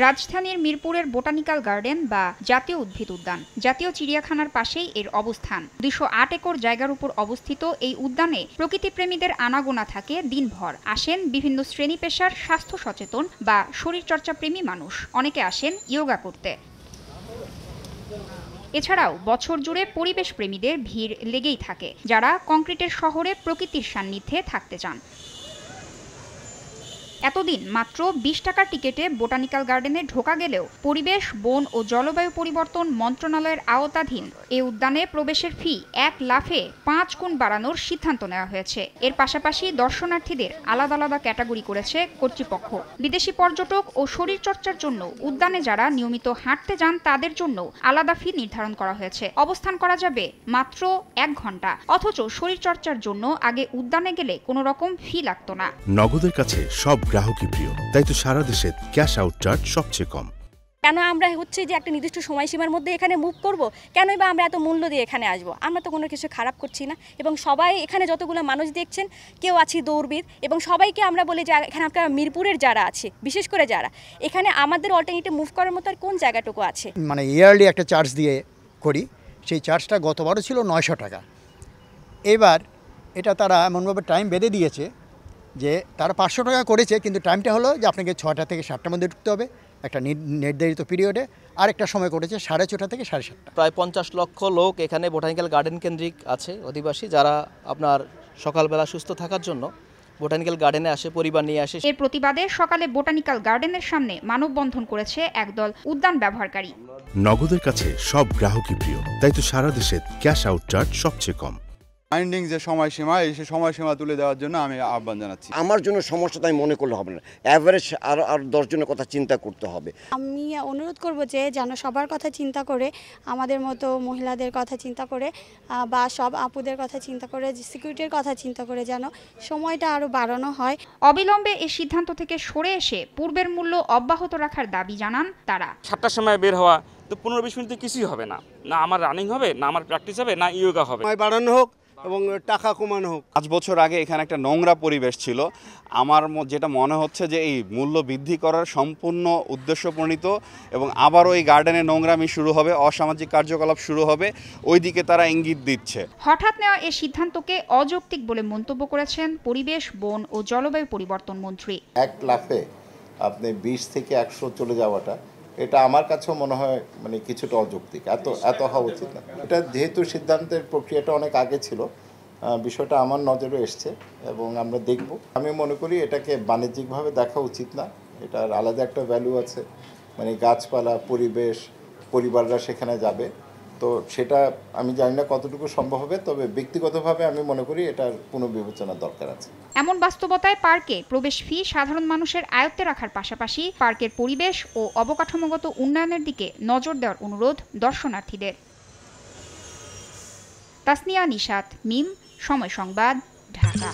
রাজধানীর মিরপুরের botanical garden বা জাতীয় উদ্ভিদ উদ্যান জাতীয় চিড়িয়াখানার পাশেই এর অবস্থান। ২০৮ একর জায়গার উপর অবস্থিত এই উদ্যানে প্রকৃতিপ্রেমীদের আনাগোনা থাকে দিনভর। আসেন বিভিন্ন শ্রেণী পেশার স্বাস্থ্য সচেতন বা শরীরচর্চা প্রেমী মানুষ। অনেকে আসেন ইয়োগা করতে। এছাড়াও বছর জুড়ে পরিবেশ প্রেমীদের ভিড় লেগেই থাকে, যারা কংক্রিটের শহরে প্রকৃতির সান্নিধ্যে থাকতে চান। এতদিন মাত্র ২০ টাকার টিকেটে বোটানিক্যাল গার্ডেনে ঢোকা গেলেও পরিবেশ, বন ও জলবায়ু পরিবর্তন মন্ত্রণালয়ের আওতাধীন এ উদ্যানে প্রবেশের ফি ১ লাফে ৫ গুণ বাড়ানোর সিদ্ধান্ত নেওয়া হয়েছে। এর পাশাপাশি দর্শনার্থীদের আলাদা আলাদা ক্যাটাগরি করেছে কর্তৃপক্ষ। বিদেশি পর্যটক ও শরীরচর্চার জন্য উদ্যানে যারা নিয়মিত হাঁটতে যান তাদের জন্য আলাদা ফি নির্ধারণ করা হয়েছে। অবস্থান করা যাবে মাত্র ১ ঘন্টা, অথচ শরীরচর্চার জন্য আগে উদ্যানে গেলে কোনো রকম ফি লাগতো না। নগদের কাছে সব গ্রাহকই প্রিয়, তাই তো সারা দেশে ক্যাশ আউট চার্জ সবচেয়ে কম। কেন আমরা যে একটা নির্দিষ্ট সময়সীমার মধ্যে এখানে মুভ করব, কেনই বা আমরা এত মূল্য দিয়ে এখানে আসবো? আমরা তো কোনো কিছু খারাপ করছি না। এবং সবাই এখানে যতগুলো মানুষ দেখছেন, কেউ আছি দৌড়বিদ, এবং সবাইকে আমরা বলি যে এখানে আপনারা মিরপুরের যারা আছে, বিশেষ করে যারা এখানে, আমাদের অল্টারনেটিভ মুভ করার মতো আর কোন জায়গাটুকু আছে? মানে ইয়ারলি একটা চার্জ দিয়ে করি, সেই চার্জটা গতবারও ছিল ৯০০ টাকা। এবার এটা তারা এমনভাবে টাইম বেঁধে দিয়েছে যে তারা ৫০০ টাকা করেছে, কিন্তু টাইমটা হলো যে আপনাকে ৬টা থেকে ৭টার মধ্যে ঢুকতে হবে একটা নির্ধারিত পিরিয়ডে। আর একটা সময় করেছে ৬:৩০ থেকে ৭:৩০। প্রায় ৫০ লক্ষ লোক এখানে বোটানিক্যাল গার্ডেন কেন্দ্রিক আছে অধিবাসী, যারা আপনার সকালবেলা সুস্থ থাকার জন্য বোটানিক্যাল গার্ডেনে আসে, পরিবার নিয়ে আসে। এর প্রতিবাদে সকালে বোটানিক্যাল গার্ডেনের সামনে মানববন্ধন করেছে একদল উদ্যান ব্যবহারকারী। নগদের কাছে সব গ্রাহকই প্রিয়, তাই তো সারা দেশে ক্যাশ আউট চার্জ সবচেয়ে কম। বাইন্ডিং যে সময়সীমা, এই সময়সীমা তুলে দেওয়ার জন্য আমি আহ্বান জানাচ্ছি। আমার জন্য সমস্যা তাই মনে করলে হবে না, অ্যাভারেজ আর 10 জনের কথা চিন্তা করতে হবে। আমি অনুরোধ করব যে যেন সবার কথা চিন্তা করে, আমাদের মতো মহিলাদের কথা চিন্তা করে বা সব আপুদের কথা চিন্তা করে, সিকিউরিটির কথা চিন্তা করে যেন সময়টা আরও বাড়ানো হয়। অবিলম্বে এই সিদ্ধান্ত থেকে সরে এসে পূর্বের মূল্য অব্যাহত রাখার দাবি জানান তারা। 7টার সময় বের হওয়া, তো 15-20 মিনিটে কিছুই হবে না। না আমার রানিং হবে, না আমার প্র্যাকটিস হবে, না ইয়োগা হবে। বাড়ানো হোক এবং টাকা কমানো হোক। 5 বছর আগে এখানে একটা নোংরা পরিবেশ ছিল। আমার যেটা মনে হচ্ছে যে এই মূল্য বৃদ্ধি করার সম্পূর্ণ উদ্দেশ্য প্রণীত, এবং আবারও এই গার্ডেনে নোংরামি শুরু হবে, অসামাজিক কার্যকলাপ শুরু হবে, ওই দিকে তারা ইঙ্গিত দিচ্ছে। হঠাৎ নেওয়া এই সিদ্ধান্তকে অযৌক্তিক বলে মন্তব্য করেছেন পরিবেশ, বন ও জলবায়ু পরিবর্তন মন্ত্রী। 1 লাফে আপনি 20 থেকে 100 চলে যাওয়াটা, এটা আমার কাছেও মনে হয় মানে কিছুটা অযৌক্তিক। এত হওয়া উচিত না। এটা যেহেতু সিদ্ধান্তের প্রক্রিয়াটা অনেক আগে ছিল, বিষয়টা আমার নজরে এসছে এবং আমরা দেখব। আমি মনে করি এটাকে বাণিজ্যিকভাবে দেখা উচিত না। এটার আলাদা একটা ভ্যালু আছে, মানে গাছপালা, পরিবেশ, পরিবাররা সেখানে যাবে। তো সেটা আমি জানি না কতটুকু সম্ভব হবে, তবে ব্যক্তিগতভাবে আমি মনে করি এটার পুনর্বিবেচনার দরকার আছে। এমন বাস্তবতায় পার্কে প্রবেশ ফি সাধারণ মানুষের আয়ত্তে রাখার পাশাপাশি পার্কের পরিবেশ ও অবকাঠামোগত উন্নয়নের দিকে নজর দেওয়ার অনুরোধ দর্শনার্থীদের। তাসনিয়া নিশাত, মিম, সময় সংবাদ, ঢাকা।